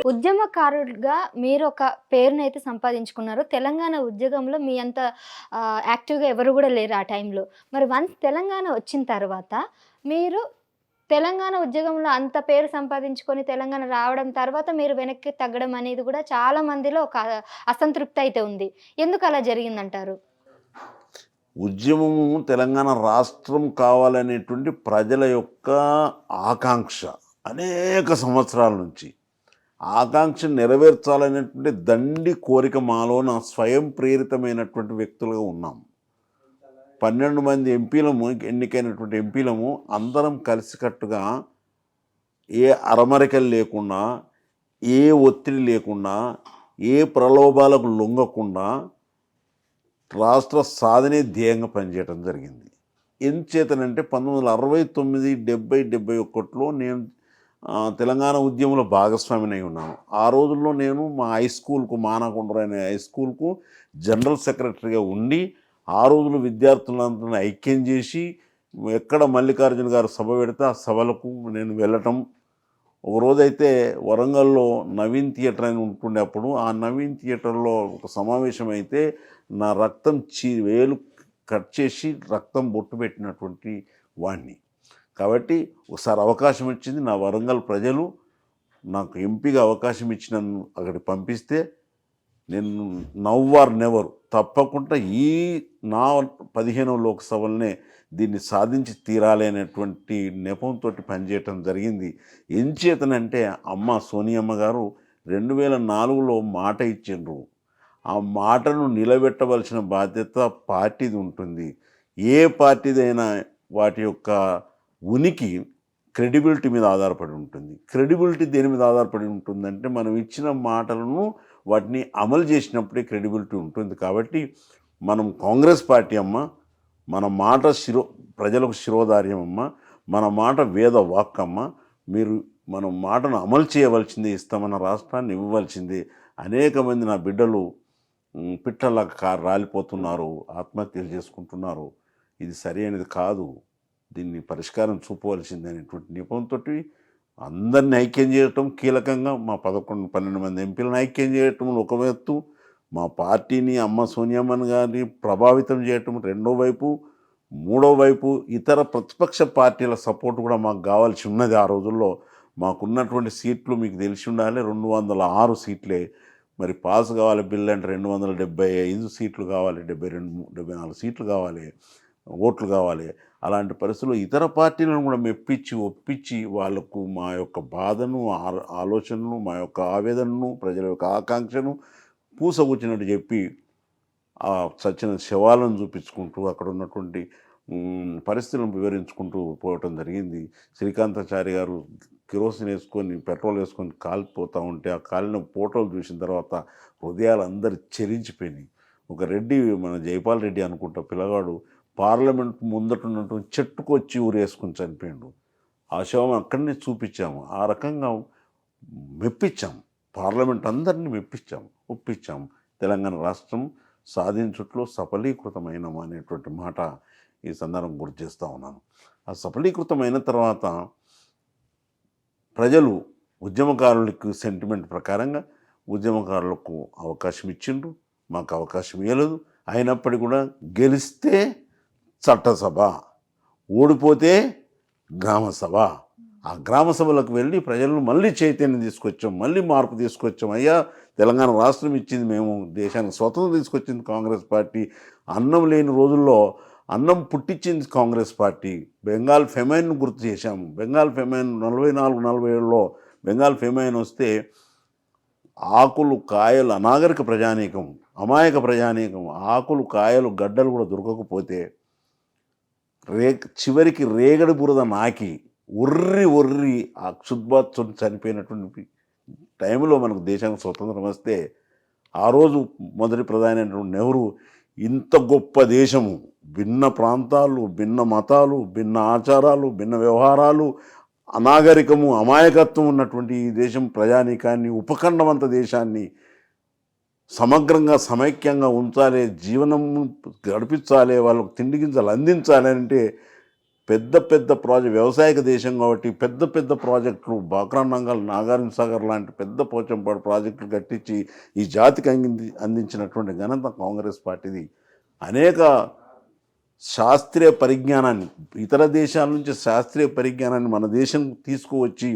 ఉద్యమకారుడిగా మీరు ఒక పేరునైతే సంపాదించుకున్నారు. తెలంగాణ ఉద్యమంలో మీ అంత యాక్టివ్‌గా ఎవరు గూడా లేరు ఆ టైంలో. మరి వన్స్ తెలంగాణ వచ్చిన తర్వాత మీరు తెలంగాణ ఉద్యమంలో అంత పేరు సంపాదించుకొని తెలంగాణ రావడం తర్వాత మీరు వెనక్కి తగ్గడం అనేది గూడా చాలా మందిలో ఒక అసంతృప్తి అయితే ఉంది. ఎందుకు అలా జరిగిందంటారు? ఉద్యమము తెలంగాణ రాష్ట్రం కావాలనేటువంటి ప్రజల యొక్క ఆకాంక్ష అనేక సంవత్సరాల నుంచి. ఆకాంక్ష నెరవేర్చాలనేటువంటి దండి కోరిక మాలోన స్వయం ప్రేరితమైనటువంటి వ్యక్తులుగా ఉన్నాం. 12 మంది ఎంపీలము, ఎన్నికైనటువంటి ఎంపీలము అందరం కలిసికట్టుగా ఏ అరమరికలు లేకుండా, ఏ ఒత్తిడి లేకుండా, ఏ ప్రలోభాలకు లొంగకుండా రాష్ట్ర సాధనే ధ్యేయంగా పనిచేయడం జరిగింది. ఎంచేతనంటే 1969, 70, 71లో నేను తెలంగాణ ఉద్యమంలో భాగస్వామినై ఉన్నాను. ఆ రోజుల్లో నేను మా హై స్కూల్కు, మానకొండూరు అనే హై స్కూల్కు జనరల్ సెక్రటరీగా ఉండి ఆ రోజుల్లో విద్యార్థులందరినీ ఐక్యం చేసి ఎక్కడ మల్లికార్జున గారు సభ పెడితే ఆ సభలకు నేను వెళ్ళటం. ఒక రోజైతే వరంగల్లో నవీన్ థియేటర్ అని ఉంటుండే, అప్పుడు ఆ నవీన్ థియేటర్లో ఒక సమావేశం అయితే నా రక్తం వేలు కట్ చేసి రక్తం బొట్టు పెట్టినటువంటి వాడిని. కాబట్టి ఒకసారి అవకాశం వచ్చింది. నా వరంగల్ ప్రజలు నాకు ఎంపీగా అవకాశం ఇచ్చి నన్ను అక్కడికి పంపిస్తే నేను నవ్ ఆర్ నెవర్ తప్పకుండా ఈ నా 15వ లోక్సభలనే దీన్ని సాధించి తీరాలి అనేటువంటి నెపంతో పనిచేయటం జరిగింది. ఎంచేతనంటే అమ్మ సోనియమ్మ గారు 2004లో మాట ఇచ్చిండ్రు. ఆ మాటను నిలబెట్టవలసిన బాధ్యత పార్టీది ఉంటుంది. ఏ పార్టీదైనా వాటి యొక్క ఉనికి క్రెడిబిలిటీ మీద ఆధారపడి ఉంటుంది. క్రెడిబిలిటీ దేని మీద ఆధారపడి ఉంటుందంటే మనం ఇచ్చిన మాటలను వాటిని అమలు చేసినప్పుడే క్రెడిబిలిటీ ఉంటుంది. కాబట్టి మనం కాంగ్రెస్ పార్టీ అమ్మ, మన మాట ప్రజలకు శిరోధార్యం అమ్మ, మన మాట వేద వాక్కమ్మ, మీరు మనం మాటను అమలు చేయవలసిందే, ఇస్తామన్న రాష్ట్రాన్ని ఇవ్వవలసిందే. అనేక మంది నా బిడ్డలు పిట్టలా రాలిపోతున్నారు, ఆత్మహత్యలు చేసుకుంటున్నారు. ఇది సరి అనేది కాదు, దీన్ని పరిష్కారం చూపవలసిందే అనేటువంటి నిపంతో అందరినీ ఐక్యం చేయటం కీలకంగా. మా 11-12 మంది ఎంపీలను ఐక్యం చేయటం ఒక వైపు, మా పార్టీని అమ్మ సోనియమ్మన్ గారిని ప్రభావితం చేయటం రెండో వైపు, మూడో వైపు ఇతర ప్రతిపక్ష పార్టీల సపోర్ట్ కూడా మాకు కావాల్సి ఉన్నది. ఆ రోజుల్లో మాకున్నటువంటి సీట్లు మీకు తెలిసి ఉండాలి, 206 సీట్లే. మరి పాస్ కావాలి బిల్ అంటే 275 సీట్లు కావాలి, 74 సీట్లు కావాలి, ఓట్లు కావాలి. అలాంటి పరిస్థితుల్లో ఇతర పార్టీలను కూడా మెప్పించి ఒప్పించి వాళ్లకు మా యొక్క బాధను, ఆలోచనను, మా యొక్క ఆవేదనను, ప్రజల యొక్క ఆకాంక్షను పూసగుచ్చినట్టు చెప్పి ఆ చచ్చిన శవాలను చూపించుకుంటూ అక్కడ ఉన్నటువంటి పరిస్థితులను వివరించుకుంటూ పోవటం జరిగింది. శ్రీకాంతాచారి గారు కిరోసిన్ వేసుకొని, పెట్రోల్ వేసుకొని కాలిపోతూ ఉంటే ఆ కాలిన ఫోటోలు చూసిన తర్వాత హృదయాలు అందరు చెరించిపోయినాయి. ఒక రెడ్డి, మన జైపాల్ రెడ్డి అనుకుంటా పిల్లగాడు, పార్లమెంట్ ముందటున్నటువంటి చెట్టుకు వచ్చి ఊరేసుకొని చనిపోయాడు. ఆ శవం అక్కడనే చూపించాము. ఆ రకంగా మెప్పించాము, పార్లమెంట్ అందరినీ మెప్పించాము, ఒప్పించాము. తెలంగాణ రాష్ట్రం సాధించుట్లో సఫలీకృతమైనము అనేటువంటి మాట ఈ సందర్భం గుర్తు చేస్తూ ఉన్నాను. ఆ సఫలీకృతమైన తర్వాత ప్రజలు ఉద్యమకారులకు సెంటిమెంట్ ప్రకారంగా ఉద్యమకారులకు అవకాశం ఇచ్చిండ్రు, మాకు అవకాశం ఇవ్వలేదు. అయినప్పటికీ కూడా గెలిస్తే చట్టసభ, ఓడిపోతే గ్రామసభ. ఆ గ్రామ సభలకు వెళ్ళి ప్రజలను మళ్ళీ చైతన్యం తీసుకొచ్చాం, మళ్ళీ మార్పు తీసుకొచ్చాం. అయ్యా తెలంగాణ రాష్ట్రం ఇచ్చింది మేము, దేశానికి స్వతంత్రం తీసుకొచ్చింది కాంగ్రెస్ పార్టీ. అన్నం లేని రోజుల్లో అన్నం పుట్టించింది కాంగ్రెస్ పార్టీ. బెంగాల్ ఫెమైన్ గుర్తు చేశాము. బెంగాల్ ఫెమైన్ 44-47లో బెంగాల్ ఫెమైన్ వస్తే ఆకులు కాయలు, అనాగరిక ప్రజానీకం, అమాయక ప్రజానీకం, ఆకులు కాయలు గడ్డలు కూడా దొరకకపోతే చివరికి రేగడి బురద నాకి ఒర్రి ఆ క్షుద్బాత్ చనిపోయినటువంటి టైంలో మనకు దేశానికి స్వతంత్రం వస్తే ఆ రోజు మొదటి ప్రధాని అయినటువంటి నెహ్రూ, ఇంత గొప్ప దేశము, భిన్న ప్రాంతాలు, భిన్న మతాలు, భిన్న ఆచారాలు, భిన్న వ్యవహారాలు, అనాగరికము, అమాయకత్వం ఉన్నటువంటి ఈ దేశం ప్రజానీకాన్ని, ఉపఖండమంత దేశాన్ని సమగ్రంగా సమైక్యంగా ఉంచాలి, జీవనం గడిపించాలి, వాళ్ళకు తిండి గింజలు అందించాలి అంటే పెద్ద పెద్ద వ్యవసాయక దేశం కాబట్టి పెద్ద పెద్ద ప్రాజెక్టులు బాక్రానంగల్, నాగార్జున సాగర్ లాంటి పెద్ద పోచంపాడు ప్రాజెక్టులు కట్టించి ఈ జాతికి అందించినటువంటి ఘనత కాంగ్రెస్ పార్టీది. అనేక శాస్త్రీయ పరిజ్ఞానాన్ని, ఇతర దేశాల నుంచి శాస్త్రీయ పరిజ్ఞానాన్ని మన దేశం తీసుకువచ్చి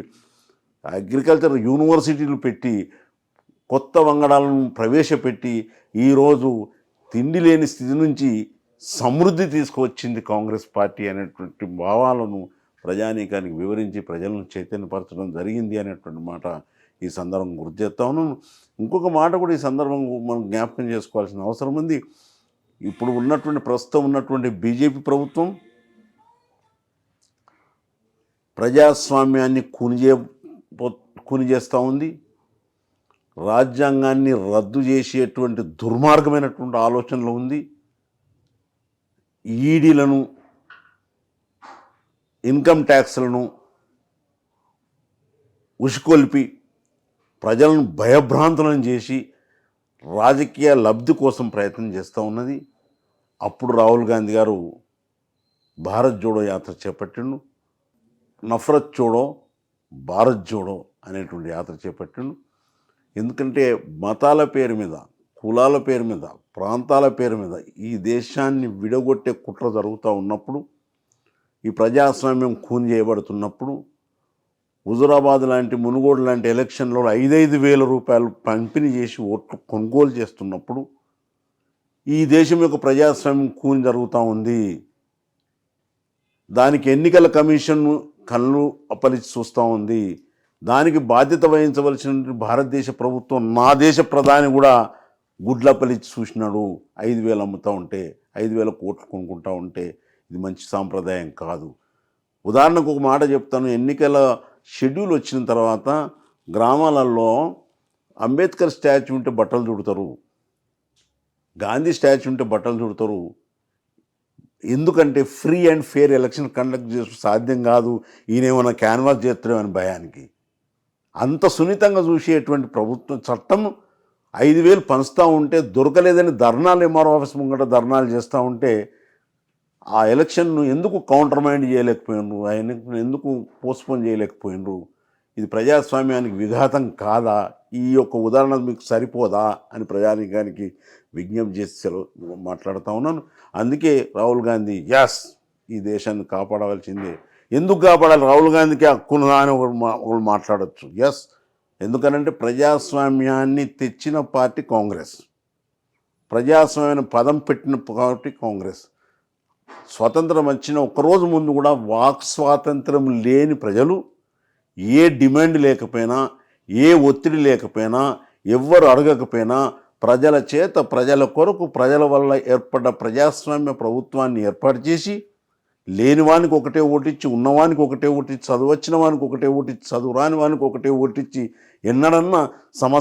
అగ్రికల్చర్ యూనివర్సిటీలు పెట్టి కొత్త వంగడాలను ప్రవేశపెట్టి ఈరోజు తిండి లేని స్థితి నుంచి సమృద్ధి తీసుకువచ్చింది కాంగ్రెస్ పార్టీ అనేటువంటి భావాలను ప్రజానీకానికి వివరించి ప్రజలను చైతన్యపరచడం జరిగింది అనేటువంటి మాట ఈ సందర్భం గుర్తు చేస్తా ఉన్నాను. ఇంకొక మాట కూడా ఈ సందర్భం మనం జ్ఞాపకం చేసుకోవాల్సిన అవసరం ఉంది. ఇప్పుడు ప్రస్తుతం ఉన్నటువంటి బీజేపీ ప్రభుత్వం ప్రజాస్వామ్యాన్ని కూని చేస్తూ ఉంది. రాజ్యాంగాన్ని రద్దు చేసేటువంటి దుర్మార్గమైనటువంటి ఆలోచనలు ఉంది. ఈడీలను, ఇన్కమ్ ట్యాక్స్లను ఉసుకొల్పి ప్రజలను భయభ్రాంతులను చేసి రాజకీయ లబ్ధి కోసం ప్రయత్నం చేస్తూ ఉన్నది. అప్పుడు రాహుల్ గాంధీ గారు భారత్ జోడో యాత్ర చేపట్టిండు. నఫరత్ జోడో, భారత్ జోడో అనేటువంటి యాత్ర చేపట్టిండు. ఎందుకంటే మతాల పేరు మీద, కులాల పేరు మీద, ప్రాంతాల పేరు మీద ఈ దేశాన్ని విడగొట్టే కుట్ర జరుగుతూ ఉన్నప్పుడు, ఈ ప్రజాస్వామ్యం ఖూన్ చేయబడుతున్నప్పుడు, హుజురాబాద్ లాంటి, మునుగోడు లాంటి ఎలక్షన్లో 5,000 రూపాయలు పంపిణీ చేసి ఓట్లు కొనుగోలు చేస్తున్నప్పుడు ఈ దేశం యొక్క ప్రజాస్వామ్యం ఖూన్ జరుగుతూ ఉంది. దానికి ఎన్నికల కమిషన్ కళ్ళు అప్పలిచి చూస్తూ ఉంది. దానికి బాధ్యత వహించవలసిన భారతదేశ ప్రభుత్వం, నా దేశ ప్రధాని కూడా గుడ్లప్పలిచ్చి చూసినాడు. 5,000 అమ్ముతూ ఉంటే, 5,000 కోట్లు కొనుక్కుంటూ ఉంటే ఇది మంచి సాంప్రదాయం కాదు. ఉదాహరణకు ఒక మాట చెప్తాను. ఎన్నికల షెడ్యూల్ వచ్చిన తర్వాత గ్రామాలలో అంబేద్కర్ స్టాచ్యూ ఉంటే బట్టలు చుడతారు, గాంధీ స్టాచ్యూ ఉంటే బట్టలు చుడతారు. ఎందుకంటే free and fair election conduct చేసి సాధ్యం కాదు, ఈయనేమన్నా క్యాన్వాస్ చేస్తాడేమని భయానికి. అంత సున్నితంగా చూసేటువంటి ప్రభుత్వం చట్టం 5,000 పంచుతూ ఉంటే దొరకలేదని ధర్నాలు, ఎంఆర్ఓ ఆఫీస్ ముంగట ధర్నాలు చేస్తూ ఉంటే ఆ ఎలక్షన్ను ఎందుకు కౌంటర్ మైండ్ చేయలేకపోయినరు, ఆయన ఎందుకు పోస్ట్పోన్ చేయలేకపోయినరు? ఇది ప్రజాస్వామ్యానికి విఘాతం కాదా? ఈ యొక్క ఉదాహరణ మీకు సరిపోదా అని ప్రజానీకానికి విజ్ఞప్తి చేసి మాట్లాడుతూ ఉన్నాను. అందుకే రాహుల్ గాంధీ ఈ దేశాన్ని కాపాడవలసిందే. ఎందుకు కాపాడాలి? రాహుల్ గాంధీకి హక్కున్నదా అని ఒకరు మాట్లాడచ్చు. ఎందుకనంటే ప్రజాస్వామ్యాన్ని తెచ్చిన పార్టీ కాంగ్రెస్, ప్రజాస్వామ్యాన్ని పదం పెట్టిన పార్టీ కాంగ్రెస్. స్వతంత్రం వచ్చిన ఒక్కరోజు ముందు కూడా వాక్ స్వాతంత్రం లేని ప్రజలు, ఏ డిమాండ్ లేకపోయినా, ఏ ఒత్తిడి లేకపోయినా, ఎవ్వరు అడగకపోయినా ప్రజల చేత, ప్రజల కొరకు, ప్రజల వల్ల ఏర్పడ్డ ప్రజాస్వామ్య ప్రభుత్వాన్ని ఏర్పాటు చేసి లేనివానికి ఒకటే ఓటిచ్చి, ఉన్నవానికి ఒకటే ఓటిచ్చి, చదువు వచ్చిన వానికి ఒకటే ఓటిచ్చి, చదువు రాని వానికి ఒకటే ఓటిచ్చి ఎన్నడన్నా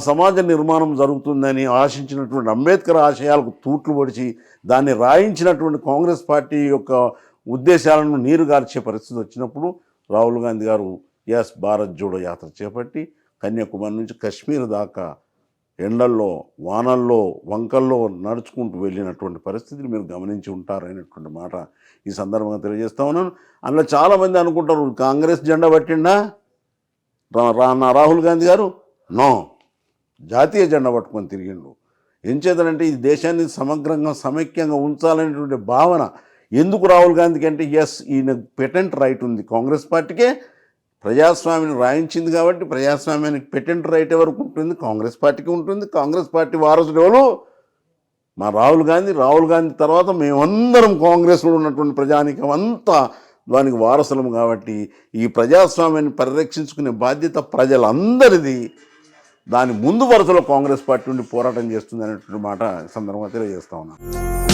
సమాజ నిర్మాణం జరుగుతుందని ఆశించినటువంటి అంబేద్కర్ ఆశయాలకు తూట్లు పొడిచి దాన్ని రాయించినటువంటి కాంగ్రెస్ పార్టీ యొక్క ఉద్దేశాలను నీరుగార్చే పరిస్థితి వచ్చినప్పుడు రాహుల్ గాంధీ గారు భారత్ జోడో యాత్ర చేపట్టి కన్యాకుమారి నుంచి కాశ్మీర్ దాకా ఎండల్లో, వానల్లో, వంకల్లో నడుచుకుంటూ వెళ్ళినటువంటి పరిస్థితిని మీరు గమనించి ఉంటారనేటువంటి మాట ఈ సందర్భంగా తెలియజేస్తా ఉన్నాను. అందులో చాలామంది అనుకుంటారు కాంగ్రెస్ జెండా పట్టిండా రాహుల్ గాంధీ గారు. నో, జాతీయ జెండా పట్టుకొని తిరిగిండు. ఏం చేద్దానంటే ఈ దేశాన్ని సమగ్రంగా, సమైక్యంగా ఉంచాలనేటువంటి భావన ఎందుకు రాహుల్ గాంధీకి అంటే ఈయన పెటెంట్ రైట్ ఉంది. కాంగ్రెస్ పార్టీకే ప్రజాస్వామ్యం రాయించింది కాబట్టి ప్రజాస్వామ్యానికి పెటెంట్ రైట్ ఎవరికి ఉంటుంది? కాంగ్రెస్ పార్టీకి ఉంటుంది. కాంగ్రెస్ పార్టీ వారసుడు ఎవరు? మా రాహుల్ గాంధీ. రాహుల్ గాంధీ తర్వాత మేమందరం కాంగ్రెస్లో ఉన్నటువంటి ప్రజానీకం అంతా దానికి వారసులం కాబట్టి ఈ ప్రజాస్వామ్యాన్ని పరిరక్షించుకునే బాధ్యత ప్రజలందరిది. దాని ముందు వరుసలో కాంగ్రెస్ పార్టీ నుండి పోరాటం చేస్తుంది అనేటువంటి మాట సందర్భంగా తెలియజేస్తా ఉన్నాను.